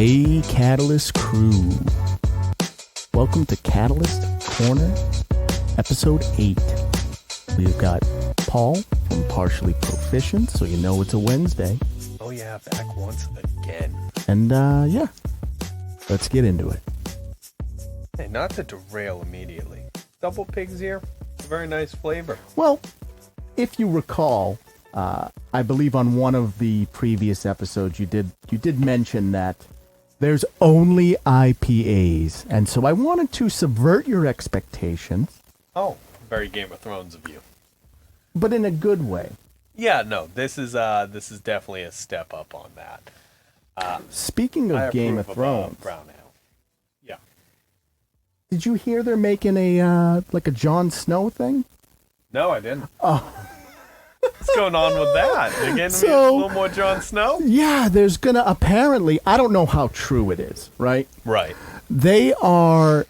Hey, Catalyst crew. Welcome to Catalyst Corner, episode 8. We've got Paul from Partially Proficient, so you know it's a Wednesday. Oh yeah, back once again. And, yeah, let's get into it. Hey, not to derail immediately. Double pigs here, very nice flavor. Well, if you recall, I believe on one of the previous episodes you did mention that there's only IPAs, and so I wanted to subvert your expectations. Oh, very Game of Thrones of you. But in a good way. Yeah, no, this is definitely a step up on that. Speaking of Game of Thrones, brown ale. Yeah. Did you hear they're making a like a Jon Snow thing? No, I didn't. Oh. What's going on with that? They're getting me a little more Jon Snow? Yeah, there's gonna apparently, I don't know how true it is, right? Right. They are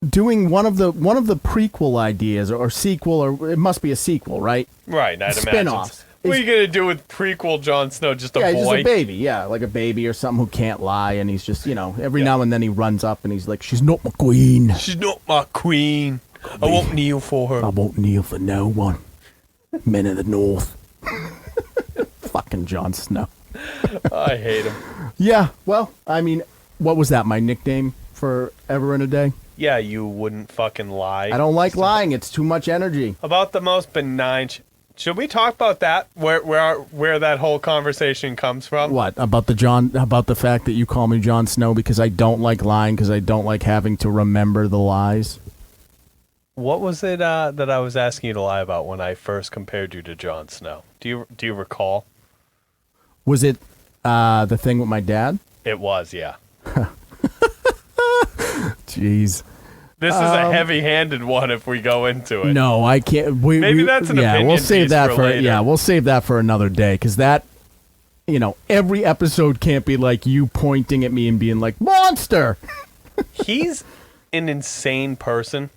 doing one of the prequel ideas or sequel, or it must be a sequel, right? Right, I'd imagine. Spin-offs. What are you gonna do with prequel Jon Snow? Just a boy? Just a baby, like a baby or something who can't lie, and he's just, every now and then he runs up and he's like, "She's not my queen. She's not my queen. I won't kneel for her. I won't kneel for no one. Men of the North." Fucking Jon Snow. I hate him. Yeah, well, I mean, what was that, my nickname for ever and a day? Yeah, you wouldn't fucking lie. I don't like lying. It's too much energy. About the most benign... Should we talk about that? Where that whole conversation comes from? What? About the fact that you call me Jon Snow because I don't like lying, because I don't like having to remember the lies? What was it that I was asking you to lie about when I first compared you to Jon Snow? Do you recall? Was it the thing with my dad? It was, yeah. Jeez. This is a heavy-handed one if we go into it. No, I can't. Maybe that's an opinion we'll save piece that for later. Yeah, we'll save that for another day, because that, every episode can't be like you pointing at me and being like, "Monster!" He's an insane person.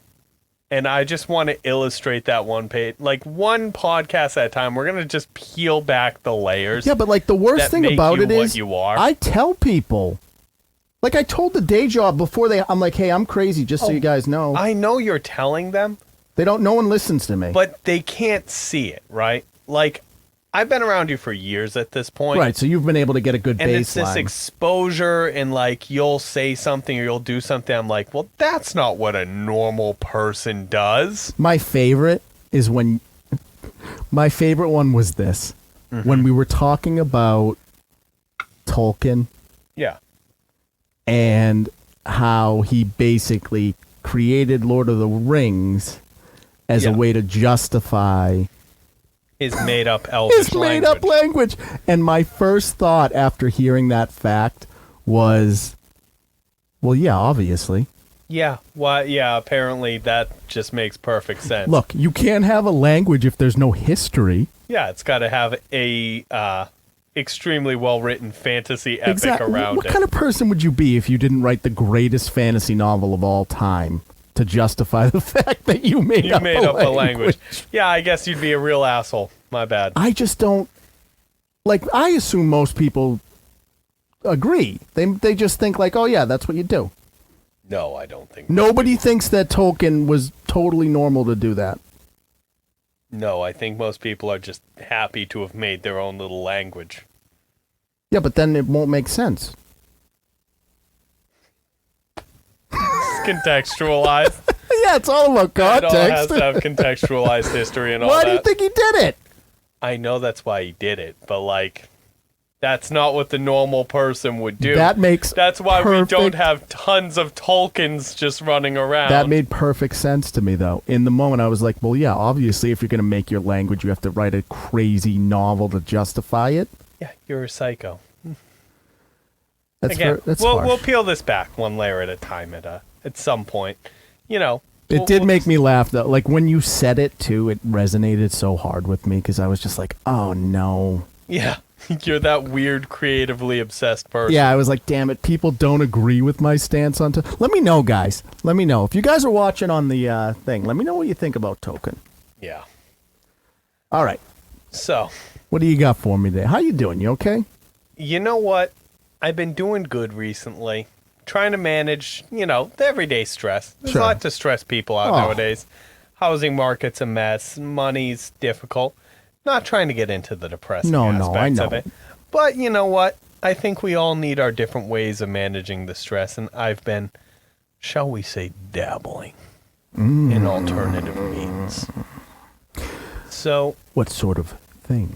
And I just want to illustrate that one page, like one podcast at a time. We're going to just peel back the layers. Yeah, but like the worst thing about it is, you are. I tell people, like I told the day job before I'm like, "Hey, I'm crazy, just so you guys know." I know you're telling them. No one listens to me. But they can't see it, right? Like, I've been around you for years at this point. Right, so you've been able to get a good baseline. And it's this exposure, and like you'll say something or you'll do something. I'm like, well, that's not what a normal person does. My favorite one was this. Mm-hmm. When we were talking about Tolkien. Yeah. And how he basically created Lord of the Rings as a way to justify his made-up Elvish language. And my first thought after hearing that fact was, well, yeah, obviously. Yeah, well, yeah, apparently that just makes perfect sense. Look, you can't have a language if there's no history. Yeah, it's got to have a extremely well-written fantasy epic around it. What kind of person would you be if you didn't write the greatest fantasy novel of all time to justify the fact that you made up a language? Yeah, I guess you'd be a real asshole. My bad. I just don't... Like, I assume most people agree. They just think like, oh yeah, that's what you do. No, I don't think... Nobody thinks that Tolkien was totally normal to do that. No, I think most people are just happy to have made their own little language. Yeah, but then it won't make sense. Contextualized. Yeah, it's all about context. It all has to have contextualized history and all that. Why do you think he did it? I know that's why he did it, but like, that's not what the normal person would do. That's why we don't have tons of Tolkiens just running around. That made perfect sense to me, though. In the moment, I was like, well, yeah, obviously, if you're going to make your language, you have to write a crazy novel to justify it. Yeah, you're a psycho. That's we'll peel this back one layer at a time at some point. It did make me laugh, though. Like, when you said it, too, it resonated so hard with me, because I was just like, oh, no. Yeah, you're that weird, creatively obsessed person. Yeah, I was like, damn it, people don't agree with my stance on Tolkien. Let me know, guys. Let me know. If you guys are watching on the thing, let me know what you think about Tolkien. Yeah. All right. So. What do you got for me today? How you doing? You okay? You know what? I've been doing good recently. Trying to manage, the everyday stress. There's Sure. a lot to stress people out Oh. nowadays. Housing market's a mess. Money's difficult. Not trying to get into the depressing No, aspects I of know. it. But you know what? I think we all need our different ways of managing the stress, and I've been, shall we say, dabbling in alternative means. So What sort of things?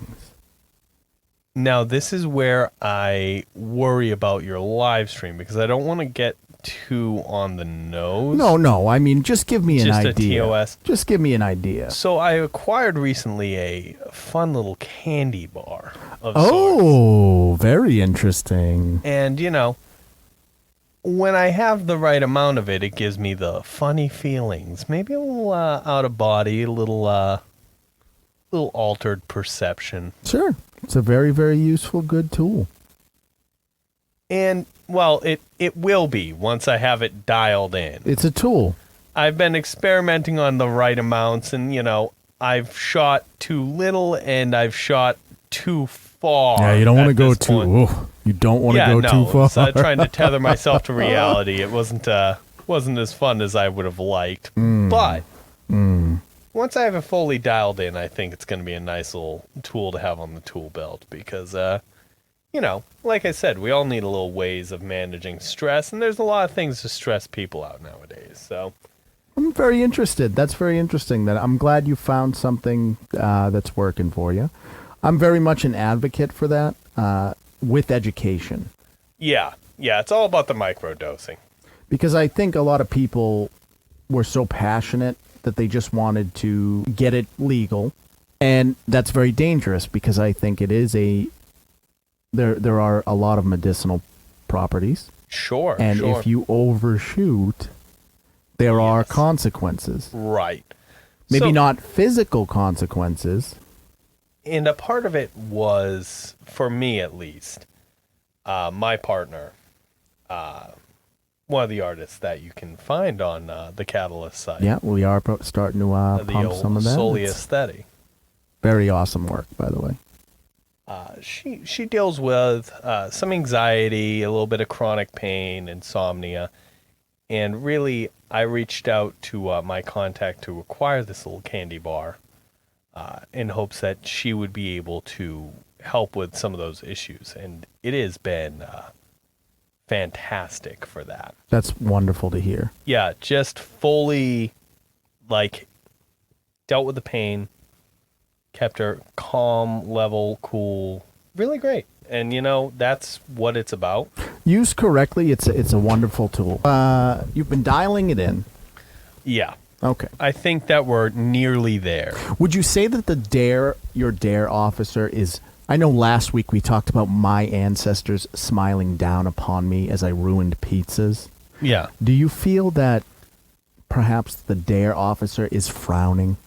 now this is where I worry about your live stream because I don't want to get too on the nose. No. I mean, just give me an Just a idea. TOS. Just give me an idea. So I acquired recently a fun little candy bar of sorts. Oh, very interesting. And, when I have the right amount of it, it gives me the funny feelings. Maybe a little out of body, a little altered perception. Sure. It's a very, very useful, good tool. And, well, it will be once I have it dialed in. It's a tool. I've been experimenting on the right amounts, and, I've shot too little and I've shot too far. Yeah, you don't want to at go this too. point. Oh, you don't want to go too far. So trying to tether myself to reality. It wasn't as fun as I would have liked. But once I have it fully dialed in, I think it's going to be a nice little tool to have on the tool belt because, like I said, we all need a little ways of managing stress, and there's a lot of things to stress people out nowadays. So I'm very interested. That's very interesting. That I'm glad you found something that's working for you. I'm very much an advocate for that with education. yeah, it's all about the microdosing. Because I think a lot of people were so passionate that they just wanted to get it legal. And that's very dangerous because I think it is there are a lot of medicinal properties. Sure, And sure. if you overshoot, there are Yes. consequences. Right. Maybe So- not physical consequences. And a part of it was, for me at least, my partner, one of the artists that you can find on the Catalyst site. Yeah, we are starting to The pump old some of that. Soli It's Aesthetic. very awesome work, by the way. She deals with some anxiety, a little bit of chronic pain, insomnia. And really, I reached out to my contact to acquire this little candy bar in hopes that she would be able to help with some of those issues. And it has been fantastic for that. That's wonderful to hear. Yeah, just fully, dealt with the pain, kept her calm, level, cool, really great. And, that's what it's about. Used correctly, it's a wonderful tool. You've been dialing it in. Yeah, Okay. I think that we're nearly there. Would you say that your D.A.R.E officer is... I know last week we talked about my ancestors smiling down upon me as I ruined pizzas. Yeah. Do you feel that perhaps the D.A.R.E officer is frowning?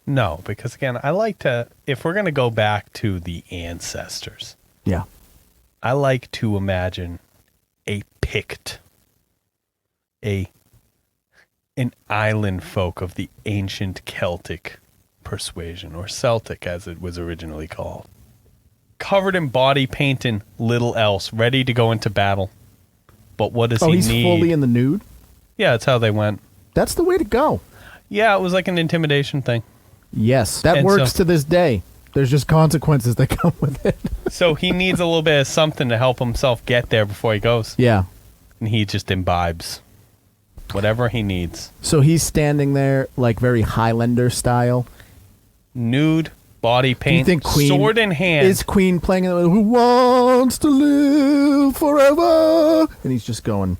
No, because again, I like to, if we're going to go back to the ancestors, Yeah. I like to imagine a Pict, an island folk of the ancient Celtic persuasion, or Celtic as it was originally called, covered in body paint and little else, ready to go into battle. But what does he He's need? fully in the nude? Yeah, that's how they went. That's the way to go. Yeah, it was like an intimidation thing. Yes. That And works so- to this day. There's just consequences that come with it. So he needs a little bit of something to help himself get there before he goes. Yeah. And he just imbibes whatever he needs. So he's standing there like very Highlander style. Nude, body paint, think Queen sword in hand. Is Queen playing Who Wants to Live Forever? And he's just going,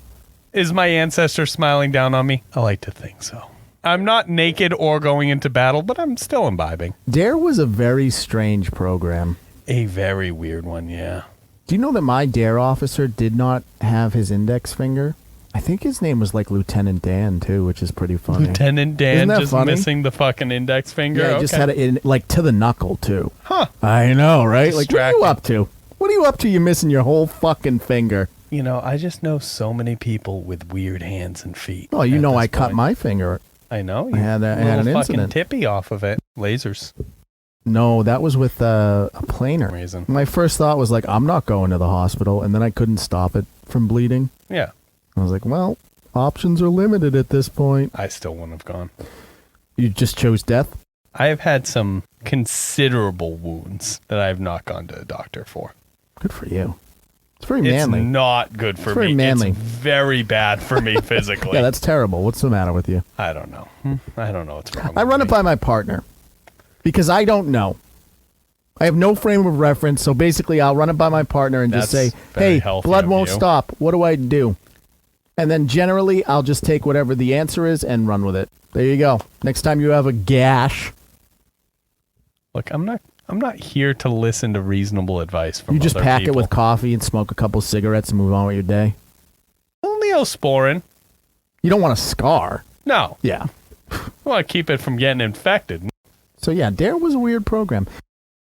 Is my ancestor smiling down on me? I like to think so. I'm not naked or going into battle, but I'm still imbibing. D.A.R.E was a very strange program. A very weird one, yeah. Do you know that my D.A.R.E officer did not have his index finger? I think his name was like Lieutenant Dan too, which is pretty funny. Lieutenant Dan Isn't that just funny? missing the fucking index finger. Yeah, he just had it in like to the knuckle too. Huh. I know, right? Like, what are you Distracting. up to? What are you up to? You're missing your whole fucking finger. I just know so many people with weird hands and feet. Oh, you at know, this I cut point. my finger. I know. I had a an little fucking incident. tippy off of it. Lasers. No, that was with a planer. Reason. My first thought was like, I'm not going to the hospital, and then I couldn't stop it from bleeding. Yeah. I was like, well, options are limited at this point. I still wouldn't have gone. You just chose death? I have had some considerable wounds that I have not gone to the doctor for. Good for you. It's very manly. It's not good for It's very me. manly. It's very bad for me physically. Yeah, that's terrible. What's the matter with you? I don't know. I don't know what's wrong I with run me. it by my partner because I don't know. I have no frame of reference, so basically I'll run it by my partner and just That's say, very hey, healthy blood of won't you. stop. What do I do? And then generally I'll just take whatever the answer is and run with it. There you go. Next time you have a gash, Look, I'm not here to listen to reasonable advice from you just other pack people. it with coffee and smoke a couple cigarettes and move on with your day. Neosporin. You don't want a scar. No. Yeah. I want to keep it from getting infected. So yeah, D.A.R.E was a weird program.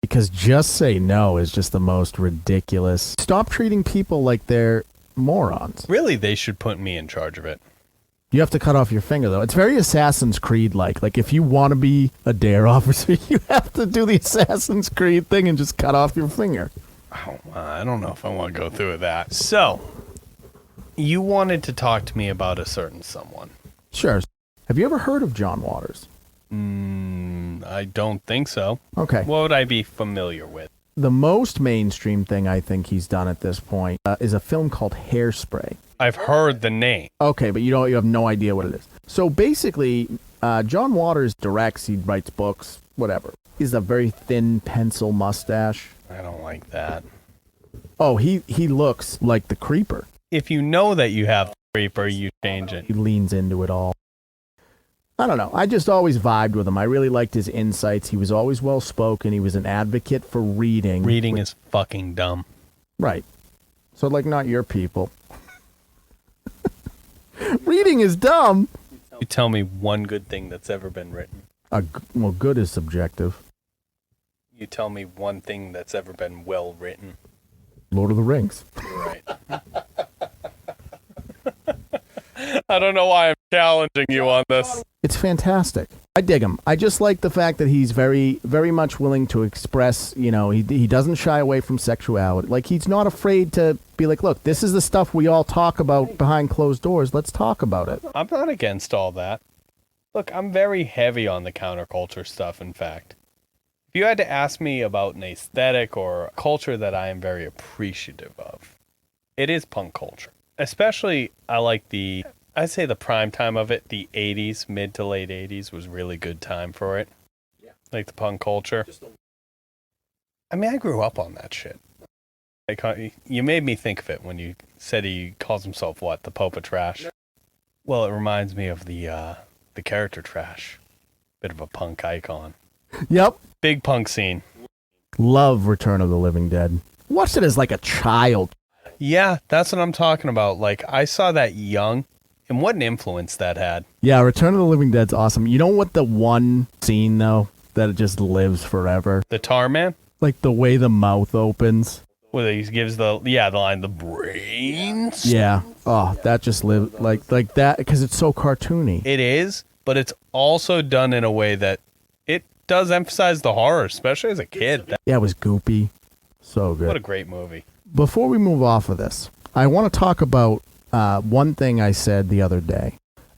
Because just say no is just the most ridiculous. Stop treating people like they're morons. Really, they should put me in charge of it. You have to cut off your finger, though. It's very Assassin's Creed-like. Like, if you want to be a D.A.R.E officer, you have to do the Assassin's Creed thing and just cut off your finger. Oh, I don't know if I want to go through with that. So, you wanted to talk to me about a certain someone. Sure. Have you ever heard of John Waters? I don't think so. Okay. What would I be familiar with? The most mainstream thing I think he's done at this point is a film called Hairspray. I've heard the name. Okay, but you have no idea what it is. So basically, John Waters directs, he writes books, whatever. He's a very thin pencil mustache. I don't like that. Oh, he looks like the Creeper. If you know that you have the Reaper, you change it. He leans into it all. I don't know. I just always vibed with him. I really liked his insights. He was always well-spoken. He was an advocate for reading. Reading is fucking dumb. Right. So, like, not your people. Reading is dumb. You tell me one good thing that's ever been written. Well, good is subjective. You tell me one thing that's ever been well written. Lord of the Rings. You're right. I don't know why I'm challenging you on this. It's fantastic. I dig him. I just like the fact that he's very, very much willing to express, he doesn't shy away from sexuality. Like, he's not afraid to be like, look, this is the stuff we all talk about behind closed doors. Let's talk about it. I'm not against all that. Look, I'm very heavy on the counterculture stuff, in fact. If you had to ask me about an aesthetic or a culture that I am very appreciative of, it is punk culture. Especially, I like I'd say the prime time of it, the 80s, mid to late 80s was really good time for it. Yeah. Like the punk culture. I mean, I grew up on that shit. You made me think of it when you said he calls himself, what, the Pope of Trash? Well, it reminds me of the character Trash. Bit of a punk icon. Yep. Big punk scene. Love Return of the Living Dead. Watched it as like a child. Yeah, that's what I'm talking about. Like, I saw that young, and what an influence that had. Yeah, Return of the Living Dead's awesome. You know what the one scene, though, that it just lives forever? The Tar Man? Like the way the mouth opens. Where he gives the line, the brains. Yeah. Oh, that just lives like that because it's so cartoony. It is, but it's also done in a way that it does emphasize the horror, especially as a kid. Yeah, it was goopy. So good. What a great movie. Before we move off of this, I want to talk about one thing I said the other day.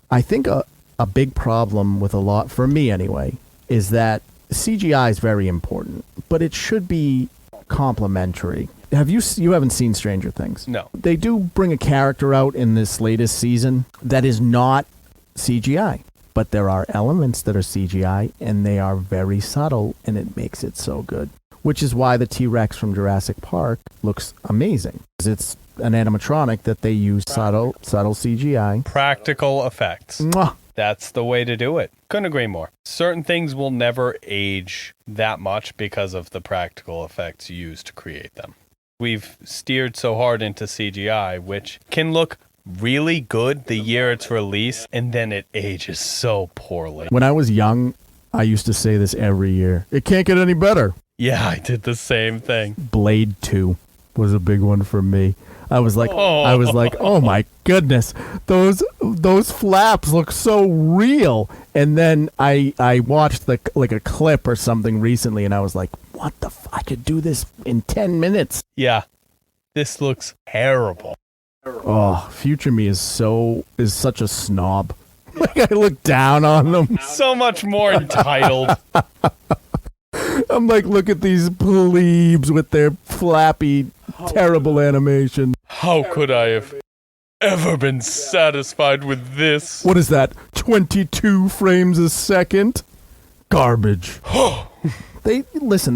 I think a big problem with for me anyway, is that CGI is very important, but it should be complementary. You haven't seen Stranger Things? No. They do bring a character out in this latest season that is not CGI, but there are elements that are CGI, and they are very subtle, and it makes it so good. Which is why the T-Rex from Jurassic Park looks amazing. It's an animatronic that they use subtle CGI. Practical effects. Mwah. That's the way to do it. Couldn't agree more. Certain things will never age that much because of the practical effects used to create them. We've steered so hard into CGI, which can look really good the year it's released, and then it ages so poorly. When I was young, I used to say this every year. It can't get any better. Yeah, I did the same thing. Blade 2 was a big one for me. I was like, oh my goodness, those flaps look so real. And then I watched a clip or something recently, and I was like, what the I could do this in 10 minutes. Yeah, this looks terrible. Oh, future me is such a snob. Like, I look down on them. So much more entitled. I'm like, look at these plebes with their flappy, terrible animation. How could I have ever been satisfied with this? What is that? 22 frames a second? Garbage. They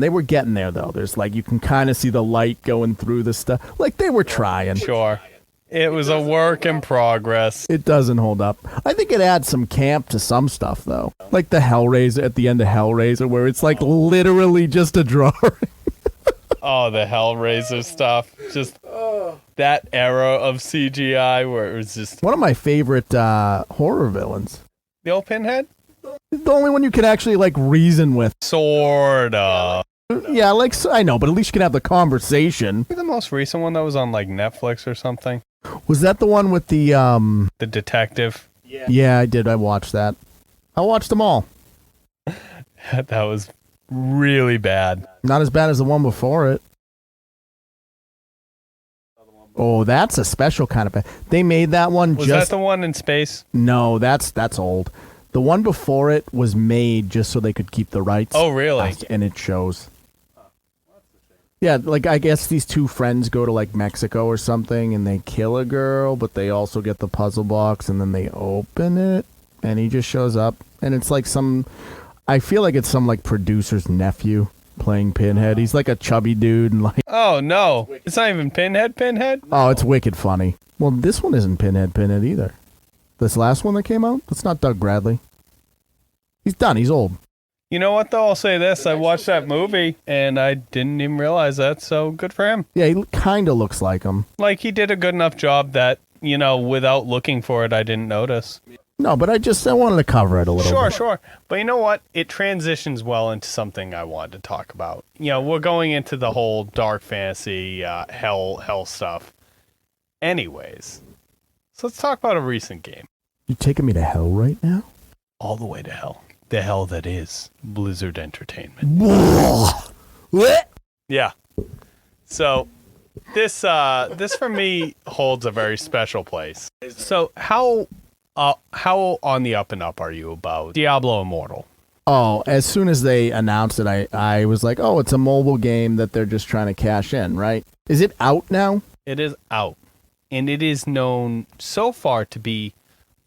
were getting there though. There's like, you can kind of see the light going through the stuff. Like, they were trying. Sure. It was a work in progress. It doesn't hold up. I think it adds some camp to some stuff, though. Like the Hellraiser, at the end of Hellraiser, where it's like literally just a drawing. Oh, the Hellraiser stuff. Just that era of CGI where it was just... One of my favorite horror villains. The old Pinhead? The only one you can actually, like, reason with. Sorta. Yeah, like, I know, but at least you can have the conversation. The most recent one that was on, like, Netflix or something? Was that the one with the, The detective? Yeah, I did. I watched that. I watched them all. That was really bad. Not as bad as the one before it. Oh, that's a special kind of bad. They made that one Was that the one in space? No, that's old. The one before it was made just so they could keep the rights. Oh, really? And it shows. Yeah, like, I guess these two friends go to, like, Mexico or something, and they kill a girl, but they also get the puzzle box, and then they open it, and he just shows up. And it's like I feel like it's some, like, producer's nephew playing Pinhead. He's like a chubby dude, and like... Oh, no. It's not even Pinhead? Oh, it's wicked funny. Well, this one isn't Pinhead either. This last one that came out, that's not Doug Bradley. He's done. He's old. You know what, though? I'll say this. I watched that movie, and I didn't even realize that, so good for him. Yeah, he kind of looks like him. Like, he did a good enough job that, without looking for it, I didn't notice. No, but I wanted to cover it a little bit. Sure. But you know what? It transitions well into something I wanted to talk about. We're going into the whole dark fantasy, hell stuff. Anyways, so let's talk about a recent game. You taking me to hell right now? All the way to hell. The hell that is Blizzard Entertainment. What? Yeah. So this for me holds a very special place. So how on the up and up are you about Diablo Immortal? Oh, as soon as they announced it, I was like, oh, it's a mobile game that they're just trying to cash in, right? Is it out now? It is out. And it is known so far to be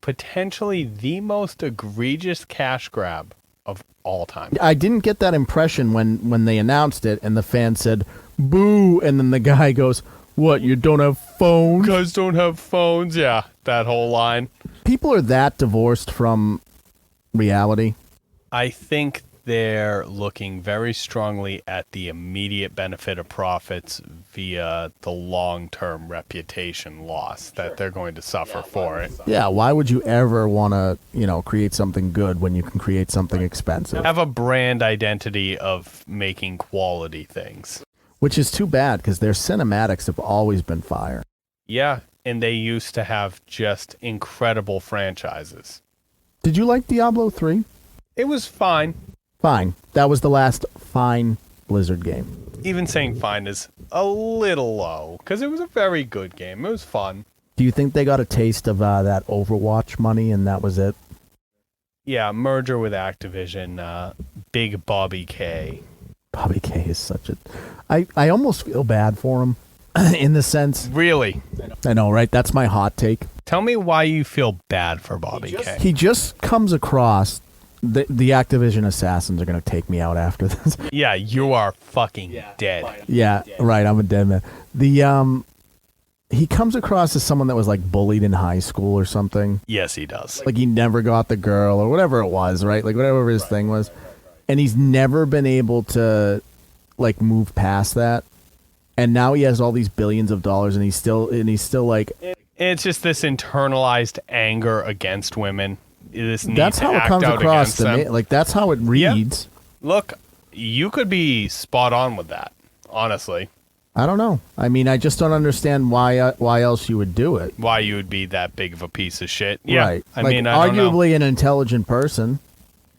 potentially the most egregious cash grab of all time. I didn't get that impression when they announced it and the fan said, boo, and then the guy goes, what, you don't have phones? You guys don't have phones? Yeah, that whole line. People are that divorced from reality. I think they're looking very strongly at the immediate benefit of profits via the long-term reputation loss that they're going to suffer for it. Yeah, why would you ever want to, create something good when you can create something expensive? Have a brand identity of making quality things. Which is too bad because their cinematics have always been fire. Yeah, and they used to have just incredible franchises. Did you like Diablo 3? It was fine. Fine. That was the last fine Blizzard game. Even saying fine is a little low, because it was a very good game. It was fun. Do you think they got a taste of that Overwatch money and that was it? Yeah, merger with Activision, Big Bobby K. Bobby K is such a... I almost feel bad for him, in the sense... Really? I know, right? That's my hot take. Tell me why you feel bad for Bobby K. He just comes across... The Activision assassins are going to take me out after this. Yeah, you are fucking dead. Yeah, right. I'm a dead man. He comes across as someone that was like bullied in high school or something. Yes, he does. Like he never got the girl or whatever it was, right? Like whatever his thing was. And he's never been able to like move past that. And now he has all these billions of dollars and he's still like... It's just this internalized anger against women. That's how it comes across to me. Like that's how it reads. Yeah. Look, you could be spot on with that, honestly. I don't know. I mean, I just don't understand why else you would do it. Why you would be that big of a piece of shit. Yeah. Right. I like, mean, I don't know. arguably an intelligent person,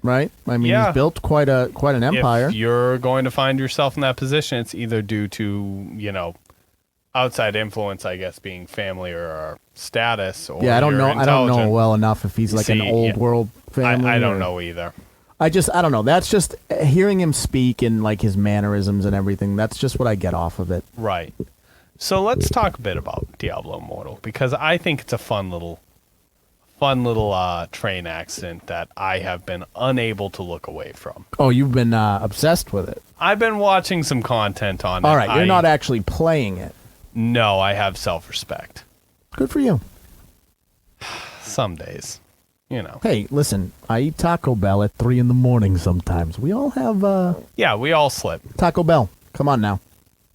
right? I mean, Yeah. he's built quite an empire. If you're going to find yourself in that position, it's either due to, outside influence, I guess, being family or status, or Yeah, I don't know. I don't know well enough if he's like an old yeah. world family. I don't or- know either. I don't know. That's just hearing him speak and like his mannerisms and everything. That's just what I get off of it. Right. So let's talk a bit about Diablo Immortal, because I think it's a fun little train accident that I have been unable to look away from. Oh, you've been obsessed with it. I've been watching some content on it. All right, you're not actually playing it. No, I have self-respect. Good for you. Some days, Hey, listen, I eat Taco Bell at 3 a.m. sometimes. We all have Yeah, we all slip. Taco Bell. Come on now.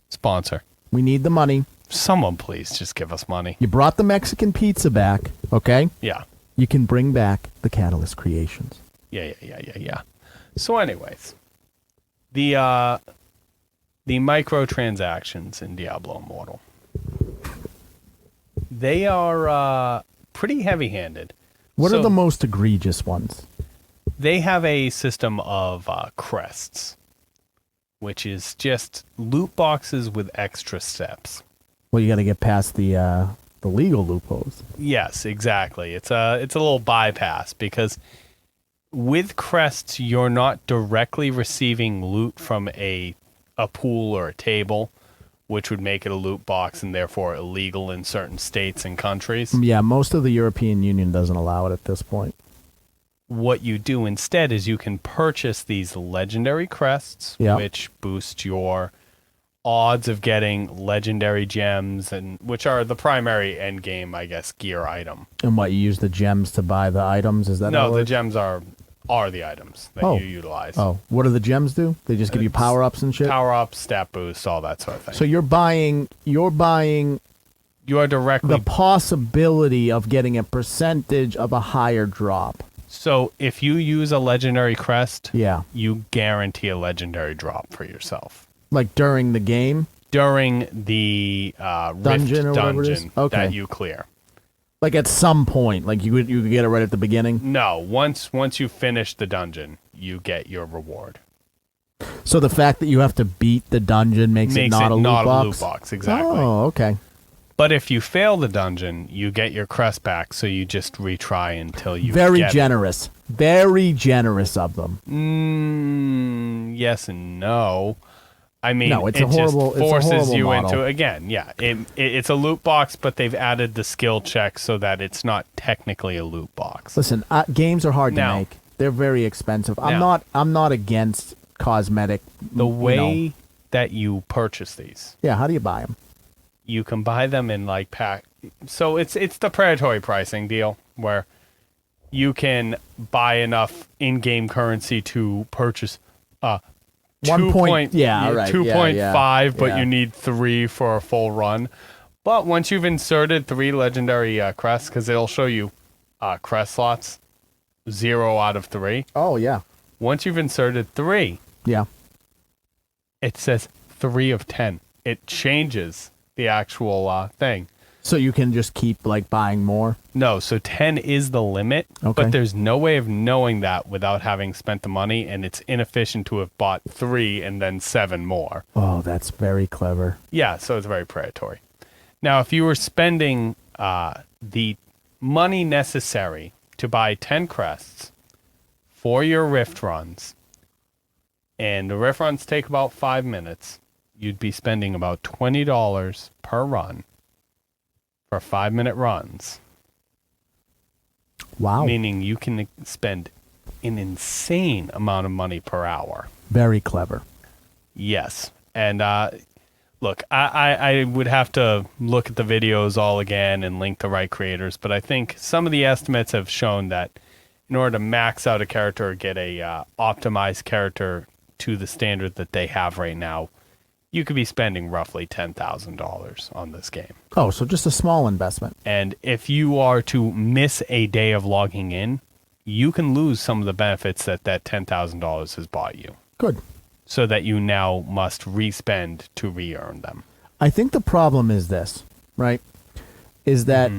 Sponsor. We need the money. Someone please just give us money. You brought the Mexican pizza back, okay? Yeah. You can bring back the Catalyst Creations. Yeah. So anyways, the microtransactions in Diablo Immortal, they are pretty heavy-handed. What So are the most egregious ones? They have a system of crests, which is just loot boxes with extra steps. Well, you got to get past the legal loopholes. Yes, exactly. It's a little bypass, because with crests, you're not directly receiving loot from a pool or a table, which would make it a loot box and therefore illegal in certain states and countries. Yeah, most of the European Union doesn't allow it at this point. What you do instead is you can purchase these legendary crests, Yeah. which boost your odds of getting legendary gems, and which are the primary end game, I guess, gear item. And what, you use the gems to buy the items? Is that No, how it the works? gems are the items that you utilize. Oh, what do the gems do? They just give you power-ups and shit? Power-ups, stat boosts, all that sort of thing. So you're buying you are directly... the possibility of getting a percentage of a higher drop. So if you use a legendary crest, Yeah. you guarantee a legendary drop for yourself. Like during the game? During the Dungeon or Rift whatever it is? dungeon Okay. that you clear. Like at some point, like you could get it right at the beginning. No, once you finish the dungeon, you get your reward. So the fact that you have to beat the dungeon makes it not a loot box? loot box, exactly. Oh, okay. But if you fail the dungeon, you get your crest back, so you just retry until you Very get generous. Very generous of them. it. Yes and no. I mean, No, it's it a horrible- just it's a forces horrible you model. into, again, yeah, it's a loot box, but they've added the skill check so that it's not technically a loot box. Listen, games are hard Now- to make. They're very expensive. Now- I'm not against cosmetic. The way you know. that you purchase these, Yeah, how do you buy them? you can buy them in like pack. So it's the predatory pricing deal where you can buy enough in-game currency to purchase 2.5, but yeah. you need 3 for a full run. But once you've inserted 3 legendary crests, because it'll show you crest slots, 0 out of 3. Oh, yeah. Once you've inserted 3, Yeah. it says 3 of 10. It changes the actual thing. So you can just keep like buying more? No, so 10 is the limit, Okay. but there's no way of knowing that without having spent the money, and it's inefficient to have bought 3 and then 7 more. Oh, that's very clever. Yeah, so it's very predatory. Now, if you were spending the money necessary to buy 10 crests for your Rift runs, and the Rift runs take about 5 minutes, you'd be spending about $20 per run for 5-minute runs. Wow. Meaning you can spend an insane amount of money per hour. Very clever. Yes. And look, I would have to look at the videos all again and link the right creators, but I think some of the estimates have shown that in order to max out a character or get a optimized character to the standard that they have right now, you could be spending roughly $10,000 on this game. Oh, so just a small investment. And if you are to miss a day of logging in, you can lose some of the benefits that $10,000 has bought you, Good. so that you now must re-spend to re-earn them. I think the problem is this, right? Is that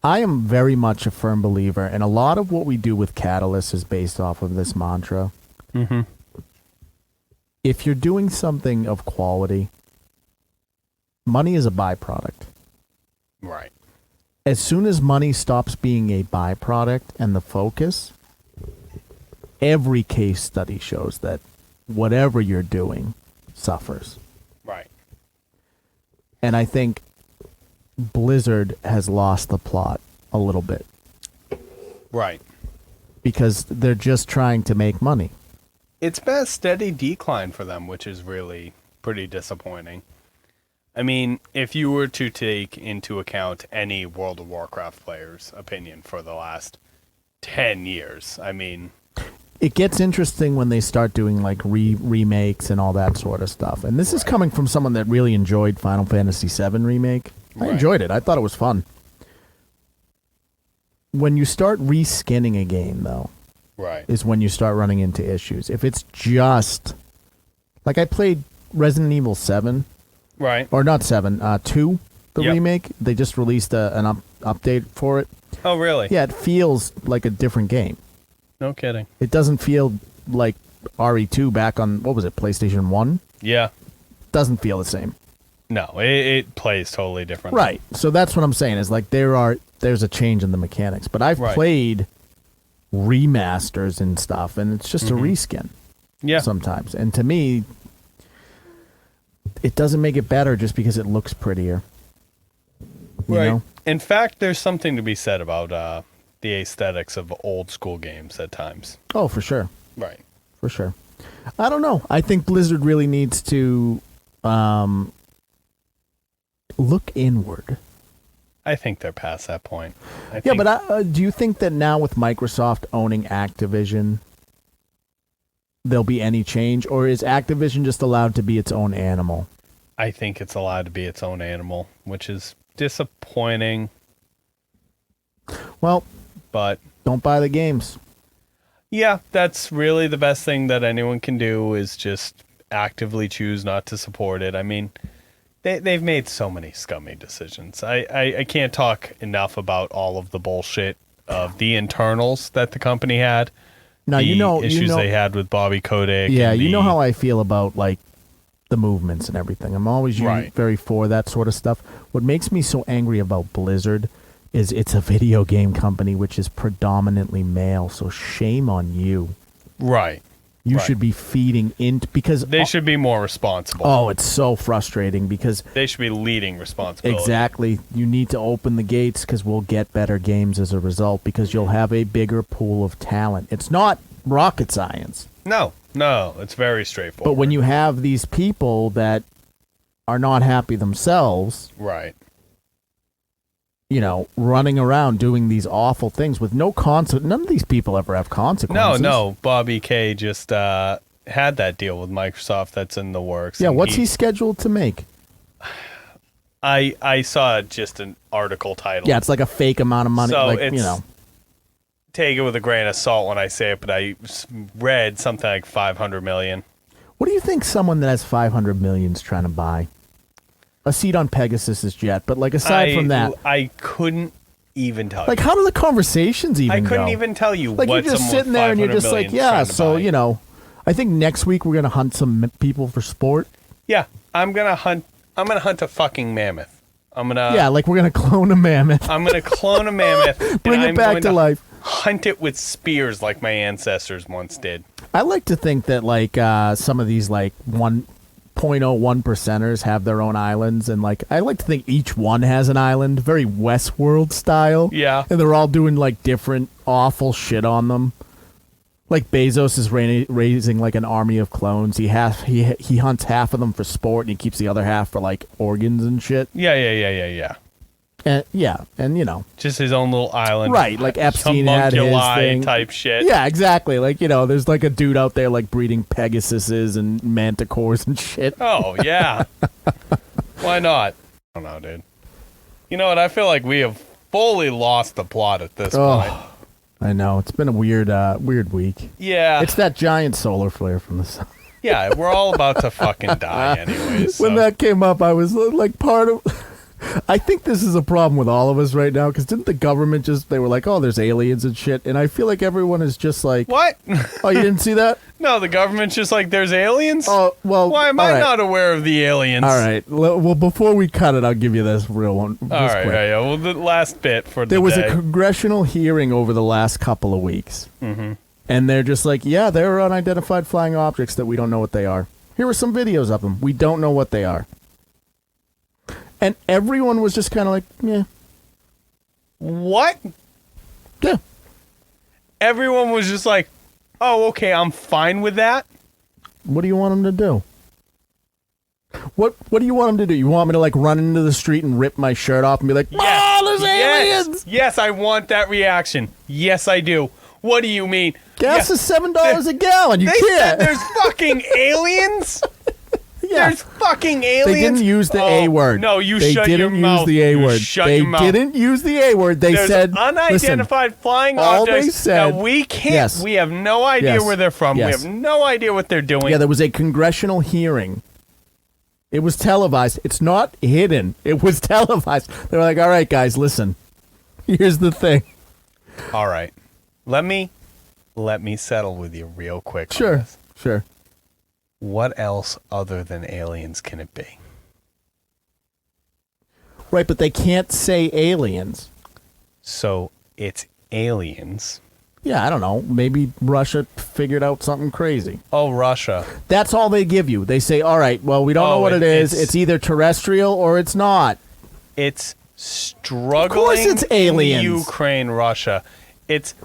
I am very much a firm believer, and a lot of what we do with Catalyst is based off of this mantra. Mm-hmm. If you're doing something of quality, money is a byproduct. Right. As soon as money stops being a byproduct and the focus, every case study shows that whatever you're doing suffers. Right. And I think Blizzard has lost the plot a little bit. Right. Because they're just trying to make money. It's been a steady decline for them, which is really pretty disappointing. I mean, if you were to take into account any World of Warcraft player's opinion for the last 10 years, I mean... It gets interesting when they start doing like remakes and all that sort of stuff. And this is coming from someone that really enjoyed Final Fantasy VII Remake. I enjoyed it. I thought it was fun. When you start reskinning a game, though, is when you start running into issues. If it's just... Like, I played Resident Evil 7. Right. Or not 7, 2, the remake. They just released an update for it. Oh, really? Yeah, it feels like a different game. No kidding. It doesn't feel like RE2 back on, what was it, PlayStation 1? Yeah. Doesn't feel the same. No, it plays totally different. Right. So that's what I'm saying, is like there's a change in the mechanics. But I've played remasters and stuff, and it's just a reskin. Yeah. Sometimes. And to me, it doesn't make it better just because it looks prettier. You know? In fact, there's something to be said about the aesthetics of old school games at times. Oh, for sure. Right. For sure. I don't know. I think Blizzard really needs to look inward. I think they're past that point. But do you think that now with Microsoft owning Activision, there'll be any change? Or is Activision just allowed to be its own animal? I think it's allowed to be its own animal, which is disappointing. Well, but don't buy the games. Yeah, that's really the best thing that anyone can do, is just actively choose not to support it. I mean, they've made so many scummy decisions. I can't talk enough about all of the bullshit of the internals that the company had. Now, issues they had with Bobby Kotick. Yeah, you know how I feel about like the movements and everything. I'm always very for that sort of stuff. What makes me so angry about Blizzard is it's a video game company which is predominantly male, so shame on you. Right. You should be feeding into, because they should be more responsible. Oh, it's so frustrating because they should be leading responsibility. Exactly. You need to open the gates because we'll get better games as a result, because you'll have a bigger pool of talent. It's not rocket science. No, it's very straightforward. But when you have these people that are not happy themselves, right, you know, running around doing these awful things with no consequence. None of these people ever have consequences. No. Bobby K just had that deal with Microsoft that's in the works. Yeah, what's he scheduled to make? I saw just an article title. Yeah, it's like a fake amount of money. So like, it's, you know. Take it with a grain of salt when I say it, but I read something like $500 million. What do you think someone that has $500 million is trying to buy? A seat on Pegasus's jet, but like aside from that, I couldn't even tell you. Like, how do the conversations even go? I couldn't even tell you. Like, what you're just sitting there and you're just like, yeah. So you know, I think next week we're gonna hunt some people for sport. Yeah, I'm gonna hunt a fucking mammoth. Like we're gonna clone a mammoth. I'm gonna clone a mammoth. Bring it back to life. Hunt it with spears like my ancestors once did. I like to think that like some of these like 1.01 percenters have their own islands, and like I like to think each one has an island, very Westworld style. Yeah, and they're all doing like different awful shit on them. Like Bezos is raising like an army of clones. He hunts half of them for sport, and he keeps the other half for like organs and shit. Yeah. And you know, just his own little island, right? Like Epstein had his thing, type shit. Yeah, exactly. Like, you know, there's like a dude out there like breeding Pegasuses and manticores and shit. Oh yeah, why not? I don't know, dude. You know what? I feel like we have fully lost the plot at this point. I know, it's been a weird week. Yeah, it's that giant solar flare from the sun. Yeah, we're all about to fucking die anyways. When so. that came up, I was like part of... I think this is a problem with all of us right now, because didn't the government they were like, oh, there's aliens and shit, and I feel like everyone is just like... What? Oh, you didn't see that? No, the government's just like, there's aliens? Oh, well... Why am I not aware of the aliens? All right. Well, before we cut it, I'll give you this real one. All right, quick. Yeah. Well, the last bit for there was a congressional hearing over the last couple of weeks, and they're just like, yeah, there are unidentified flying objects that we don't know what they are. Here are some videos of them. We don't know what they are. And everyone was just kind of like, yeah. What? Yeah. Everyone was just like, oh, okay, I'm fine with that. What do you want them to do? What do you want them to do? You want me to, like, run into the street and rip my shirt off and be like, yes, oh, there's aliens! Yes, I want that reaction. Yes, I do. What do you mean? Gas is $7 a gallon. You they can't. Said there's fucking aliens? Yeah. There's fucking aliens. They didn't use the A word. No, you they shut your mouth. They didn't use the A word. Shut your mouth. They didn't use the A word. They There's said unidentified flying objects that we can't. Yes. We have no idea where they're from. Yes. We have no idea what they're doing. Yeah, there was a congressional hearing. It was televised. It's not hidden. It was televised. They were like, all right, guys, listen. Here's the thing. All right. Let me settle with you real quick. Sure. Sure. What else other than aliens can it be? Right, but they can't say aliens. So it's aliens. Yeah, I don't know. Maybe Russia figured out something crazy. Oh, Russia. That's all they give you. They say, all right, well, we don't know what it is. It's either terrestrial or it's not. It's struggling. Of course it's aliens. Ukraine, Russia. It's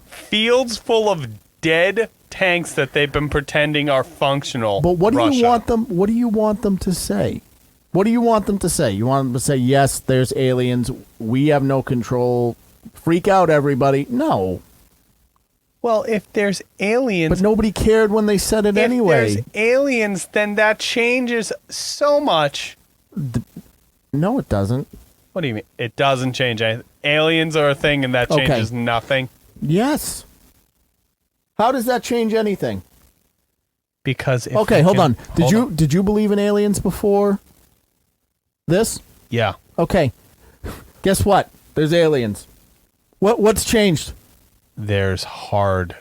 fields full of dead tanks that they've been pretending are functional. But what do Russia. you want them? What do you want them to say? What do you want them to say? You want them to say, yes, there's aliens. We have no control. Freak out, everybody. No. Well, if there's aliens... But nobody cared when they said it anyway. If there's aliens, then that changes so much. No, it doesn't. What do you mean? It doesn't change anything. Aliens are a thing and that changes nothing? Yes. How does that change anything? Because if okay, hold on. Did you believe in aliens before this? Yeah. Okay. Guess what? There's aliens. What's changed? There's hard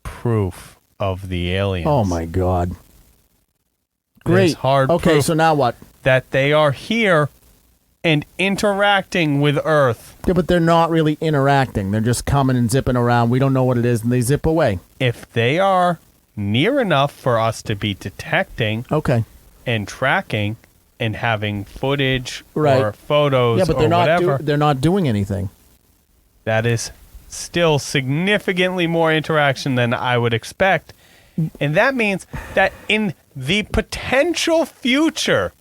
proof of the aliens. Oh my God. Great. There's hard proof so now what? That they are here and interacting with Earth. Yeah, but they're not really interacting. They're just coming and zipping around. We don't know what it is, and they zip away. If they are near enough for us to be detecting and tracking and having footage or photos but or whatever. They're not doing anything. That is still significantly more interaction than I would expect. And that means that in the potential future,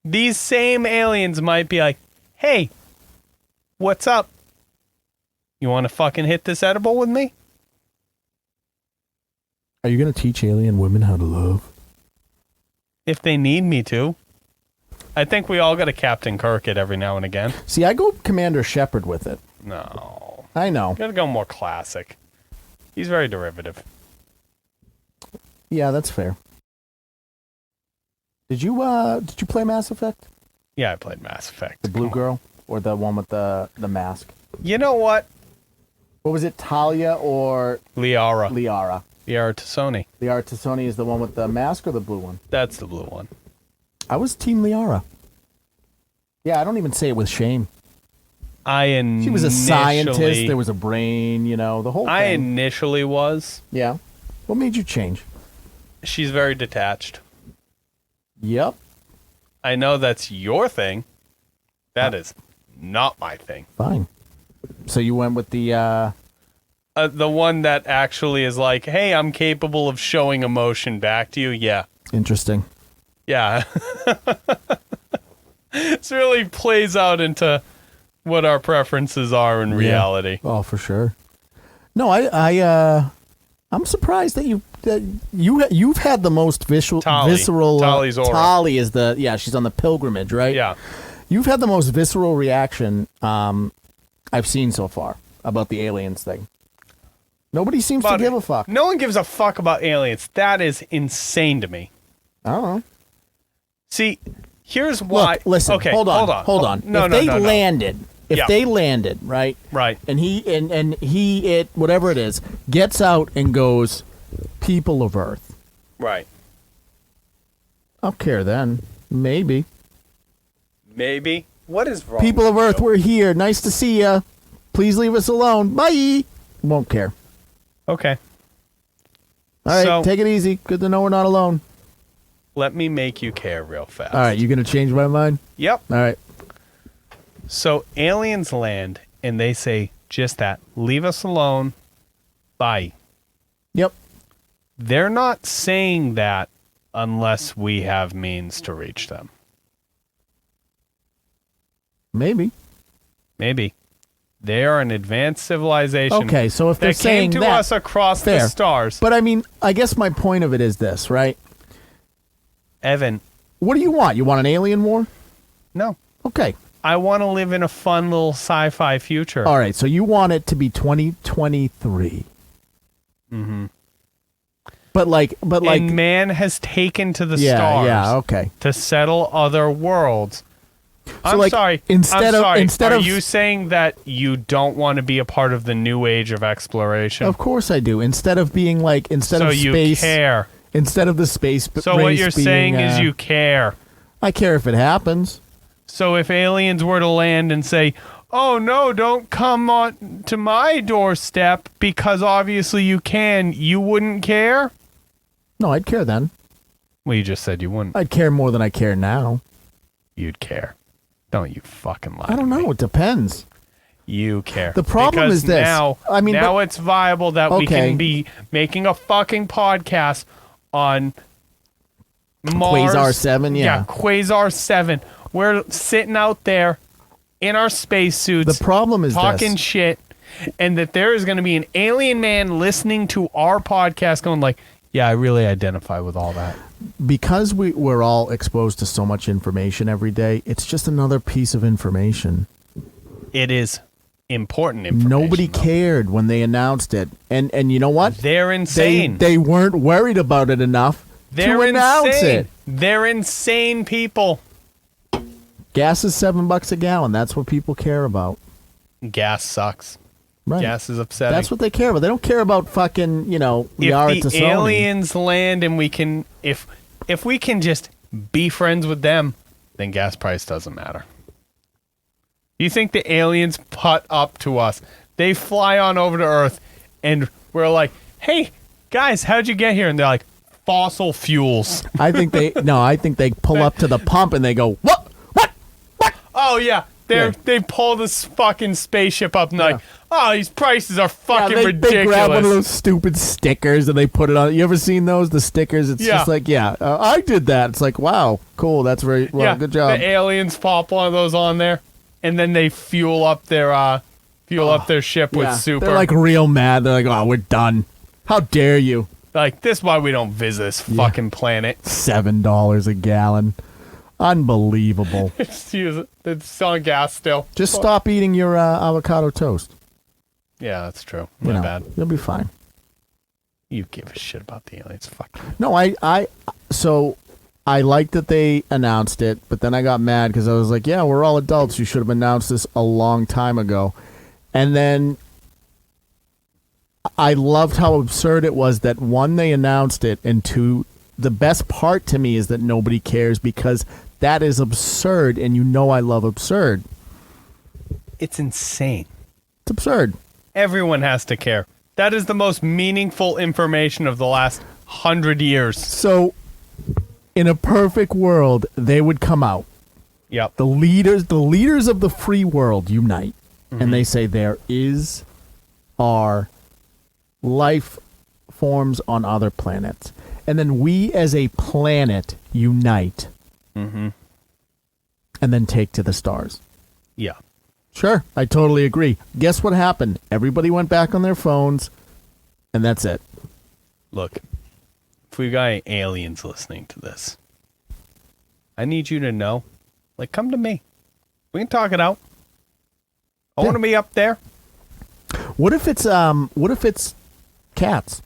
these same aliens might be like, hey, what's up? You want to fucking hit this edible with me? Are you going to teach alien women how to love? If they need me to. I think we all got to Captain Kirk it every now and again. See, I go Commander Shepard with it. No. I know. Got to go more classic. He's very derivative. Yeah, that's fair. Did you play Mass Effect? Yeah, I played Mass Effect. The blue girl or the one with the mask? You know what? What was it, Talia or Liara? Liara Tassoni. Liara Tassoni is the one with the mask or the blue one? That's the blue one. I was Team Liara. Yeah, I don't even say it with shame. She was a scientist. There was a brain, the whole thing. I initially was. Yeah. What made you change? She's very detached. Yep. I know that's your thing. That is not my thing. Fine. So you went with the one that actually is like, hey, I'm capable of showing emotion back to you. Yeah. Interesting. Yeah. This really plays out into what our preferences are in reality. Oh, for sure. No, I'm surprised that you've had the most visceral. Tali's aura. Tali is she's on the pilgrimage, right? Yeah. You've had the most visceral reaction I've seen so far about the aliens thing. Nobody seems to give a fuck. No one gives a fuck about aliens. That is insane to me. I don't know. See, here's why. Look, listen, okay, hold on. No, if they landed, right? Right. And it whatever it is, gets out and goes, people of Earth. Right. I'll care then. Maybe. Maybe. What is wrong? People with of Earth, you? we're here. Nice to see ya. Please leave us alone. Bye. Won't care. Okay. All right, So- take it easy. Good to know we're not alone. Let me make you care real fast. All right, you gonna change my mind? Yep. All right. So aliens land and they say just that. Leave us alone. Bye. Yep. They're not saying that unless we have means to reach them. Maybe. Maybe. They are an advanced civilization. Okay, so if they're that saying came to that, us across fair. the stars. But I mean, I guess my point of it is this, right? Evan, What do you want? You want an alien war? no. Okay. I want to live in a fun little sci-fi future. All right, so you want it to be 2023. Mm-hmm. But like And man has taken to the yeah, stars yeah, okay. to settle other worlds. I'm like, sorry. instead Are of you saying that you don't want to be a part of the new age of exploration? Of course I do. Instead of being like instead so of you space care. instead of the space So what race you're being, saying is you care. I care if it happens. So if aliens were to land and say, "Oh no, don't come on to my doorstep because obviously you can," you wouldn't care? No, I'd care then. Well, you just said you wouldn't. I'd care more than I care now. You'd care. Don't you fucking lie. I don't know. It depends. You care. The problem Because is this. Now, I mean, now it's viable that we Okay. can be making a fucking podcast on Mars. Quasar 7, yeah. Quasar 7. We're sitting out there in our spacesuits The problem is talking this. shit, and that there is going to be an alien man listening to our podcast going like, yeah, I really identify with all that. Because we're all exposed to so much information every day, it's just another piece of information. It is important information. Nobody though. cared when they announced it. And you know what? They're insane. They weren't worried about it enough They're to announce insane. it. They're insane people. Gas is $7 a gallon. That's what people care about. Gas sucks. Right. Gas is upsetting. That's what they care about. They don't care about fucking, we are If to the Sony. aliens land and we can, if we can just be friends with them, then gas price doesn't matter. You think the aliens put up to us? They fly on over to Earth, and we're like, "Hey, guys, how'd you get here?" And they're like, "Fossil fuels." I think they pull up to the pump and they go, "What? Oh yeah, they pull this fucking spaceship up and they're like, "Oh, these prices are fucking ridiculous." They grab one of those stupid stickers and they put it on. You ever seen those? The stickers? It's just like, I did that. It's like, wow, cool. That's very well. Good job. The aliens pop one of those on there, and then they fuel up their ship with super. They're like real mad. They're like, oh, we're done. How dare you? Like, this is why we don't visit this fucking planet. $7 a gallon. Unbelievable. It's on gas still. Just stop eating your avocado toast. Yeah, that's true. You My know, bad. You'll be fine. You give a shit about the aliens. Fuck you. No, so I liked that they announced it, but then I got mad because I was like, yeah, we're all adults. You should have announced this a long time ago. And then I loved how absurd it was that, one, they announced it, and two, the best part to me is that nobody cares because that is absurd, and I love absurd. It's insane. It's absurd. Everyone has to care. That is the most meaningful information of the last 100 years. So, in a perfect world, they would come out. Yep. The leaders of the free world unite, and they say there are life forms on other planets. And then we as a planet unite. Mm-hmm. And then take to the stars. Yeah. Sure, I totally agree. Guess what happened? Everybody went back on their phones, and that's it. Look, if we got any aliens listening to this, I need you to know, like, come to me. We can talk it out. I want to be up there. What if it's Cats.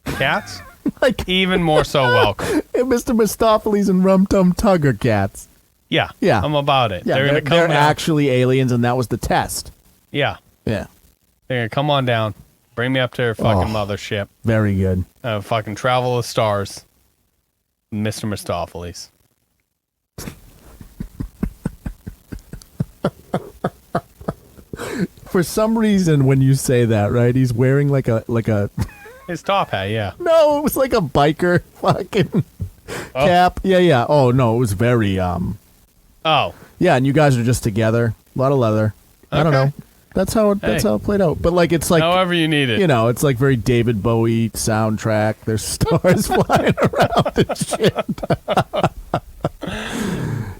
Cats? Like Even more so welcome. Mr. Mistopheles and Rum Tum Tug are cats. Yeah. Yeah. I'm about it. Yeah, they're going to come they're down. actually aliens, and that was the test. Yeah. Yeah. They're going to come on down. Bring me up to their fucking mothership. Very good. Fucking travel the stars. Mr. Mistopheles. For some reason, when you say that, right, he's wearing like a. His top hat, yeah. No, it was like a biker fucking cap. Yeah. Oh no, it was very Oh. Yeah, and you guys are just together. A lot of leather. I don't Okay. know. That's how it played out. But like it's like However you need it. you know, it's like very David Bowie soundtrack. There's stars flying around and shit.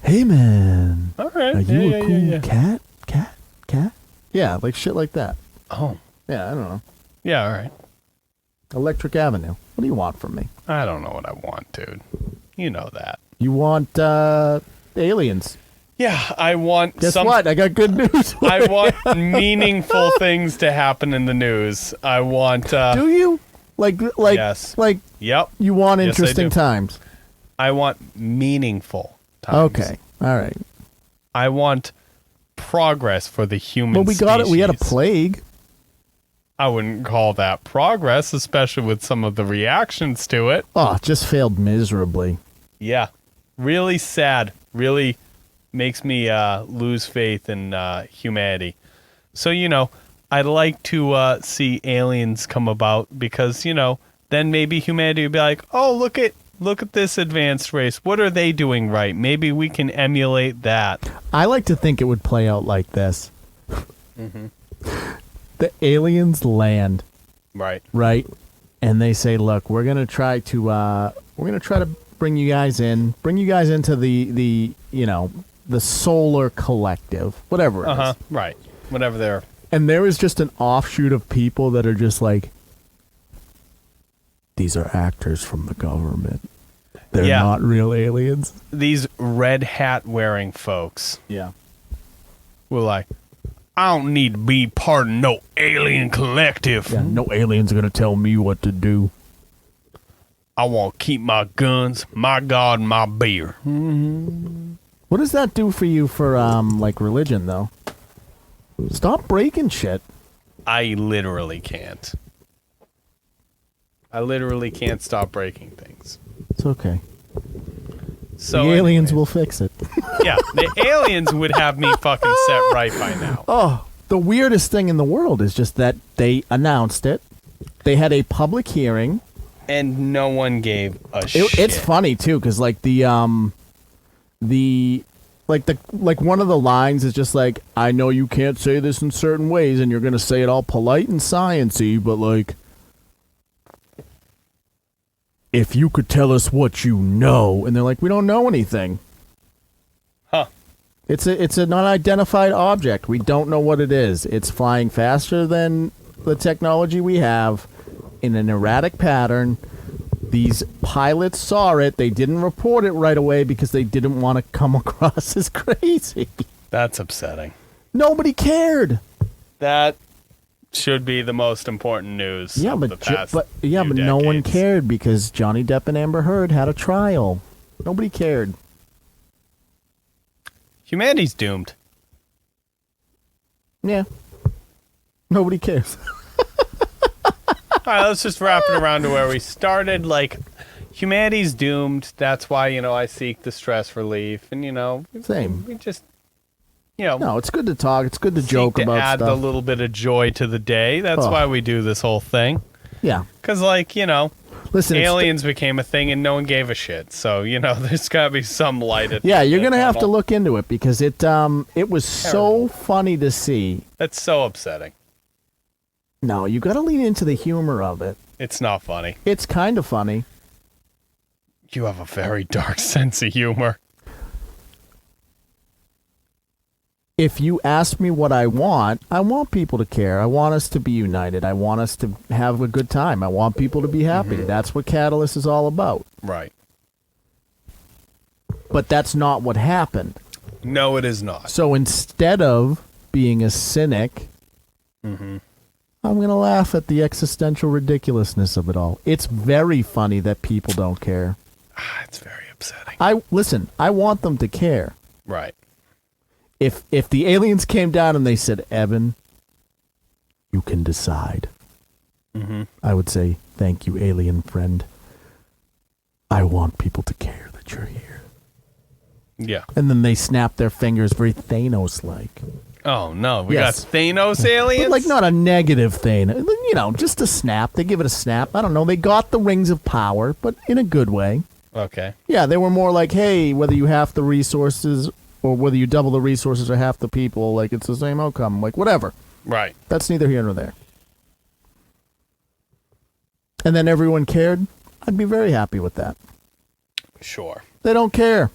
Hey man, All right. are you yeah, a cool yeah. cat? Yeah, like shit like that. Oh. Yeah, I don't know. Yeah, all right. Electric Avenue. What do you want from me? I don't know what I want, dude. You know that. You want aliens? Yeah, I want Guess what? I got good news. I want meaningful things to happen in the news. I want Do you? Like Yes. like Yep. you want Yes, I interesting do. times. I want meaningful times. Okay. All right. I want progress for the human Well, we got it. We had a species. plague. I wouldn't call that progress, especially with some of the reactions to it. Oh, it just failed miserably. Yeah. Really sad. Really makes me lose faith in humanity. So, I'd like to see aliens come about because, then maybe humanity would be like, oh, look at this advanced race. What are they doing right? Maybe we can emulate that. I like to think it would play out like this. The aliens land, Right. right? And they say, "Look, we're gonna try to bring you guys into the the solar collective, whatever it is." Right. Whatever they're... And there is just an offshoot of people that are just like, these are actors from the government. They're Yeah. not real aliens. These red hat wearing folks Yeah. were like, I don't need to be part of no alien collective. Yeah, no aliens are going to tell me what to do. I want to keep my guns, my God, and my beer. What does that do for you for, like, religion, though? Stop breaking shit. I literally can't. I literally can't stop breaking things. It's okay. So The aliens anyways, will fix it. Yeah, the aliens would have me fucking set right by now. Oh, the weirdest thing in the world is just that they announced it. They had a public hearing. And no one gave a shit. It's funny too, because like one of the lines is just like, I know you can't say this in certain ways, and you're gonna say it all polite and sciency, but like, if you could tell us what you know, and they're like, we don't know anything. Huh. It's an unidentified object. We don't know what it is. It's flying faster than the technology we have in an erratic pattern. These pilots saw it. They didn't report it right away because they didn't want to come across as crazy. That's upsetting. Nobody cared. That should be the most important news Yeah, of but the past but few no one decades. cared because Johnny Depp and Amber Heard had a trial. Nobody cared. Humanity's doomed. Yeah. Nobody cares. All right, let's just wrap it around to where we started. Like, humanity's doomed. That's why, I seek the stress relief. And, Same. we just, No, it's good to talk. It's good to seek joke to about add stuff. the little bit of joy to the day. That's Oh. why we do this whole thing. Yeah. Because, like, Listen, aliens became a thing and no one gave a shit. So, there's got to be some light at yeah, the you're going to have to tunnel. look into it because it was so funny to see. That's so upsetting. No, you got to lean into the humor of it. It's not funny. It's kind of funny. You have a very dark sense of humor. If you ask me what I want people to care. I want us to be united. I want us to have a good time. I want people to be happy. That's what Catalyst is all about. Right. But that's not what happened. No, it is not. So instead of being a cynic, I'm going to laugh at the existential ridiculousness of it all. It's very funny that people don't care. It's very upsetting. I want them to care. Right. If the aliens came down and they said, Evan, you can decide. Mm-hmm. I would say, thank you, alien friend. I want people to care that you're here. Yeah. And then they snap their fingers very Thanos-like. Oh, no. We got Thanos aliens? But like not a negative Thanos. Just a snap. They give it a snap. I don't know. They got the rings of power, but in a good way. Okay. Yeah, they were more like, hey, whether you have the resources or whether you double the resources or half the people, like it's the same outcome. Like whatever. Right. That's neither here nor there. And then everyone cared. I'd be very happy with that. Sure. They don't care.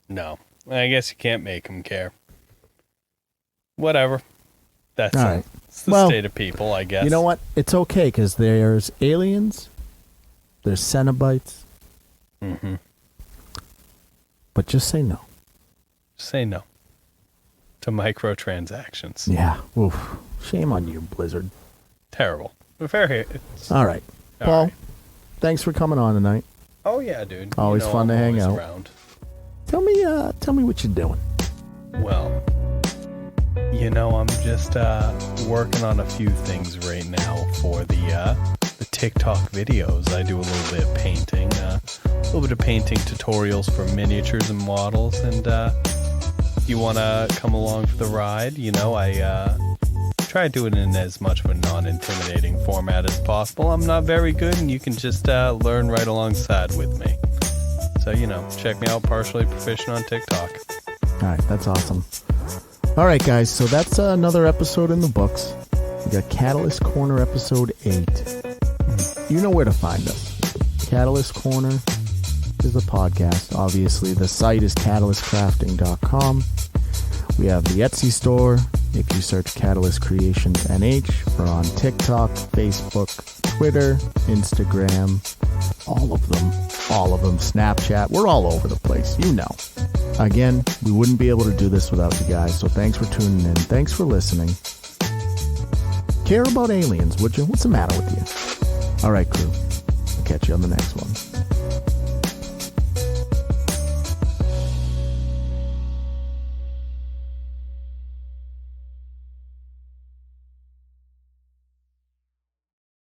No. I guess you can't make them care. Whatever. That's all right. It's the state of people, I guess. You know what? It's okay because there's aliens, there's Cenobites. Mm-hmm. But just say no. Say no to microtransactions. Yeah. Oof. Shame on you, Blizzard. Terrible. Fair. All right. Paul, thanks for coming on tonight. Oh, yeah, dude. Always fun to hang out. Around. Tell me what you're doing. Well, I'm just working on a few things right now for the TikTok videos. I do a little bit of painting, tutorials for miniatures and models, and if you want to come along for the ride, I try to do it in as much of a non-intimidating format as possible. I'm not very good, and you can just learn right alongside with me. So, check me out, Partially Proficient on TikTok. All right, that's awesome. All right, guys, so that's another episode in the books. We got Catalyst Corner episode 8. You know where to find us. Catalyst Corner is the podcast. Obviously, the site is catalystcrafting.com. We have the Etsy store. If you search Catalyst Creations NH, we're on TikTok, Facebook, Twitter, Instagram, all of them, Snapchat. We're all over the place, Again, we wouldn't be able to do this without you guys, so thanks for tuning in. Thanks for listening. Care about aliens, would you? What's the matter with you? All right, crew. I'll catch you on the next one.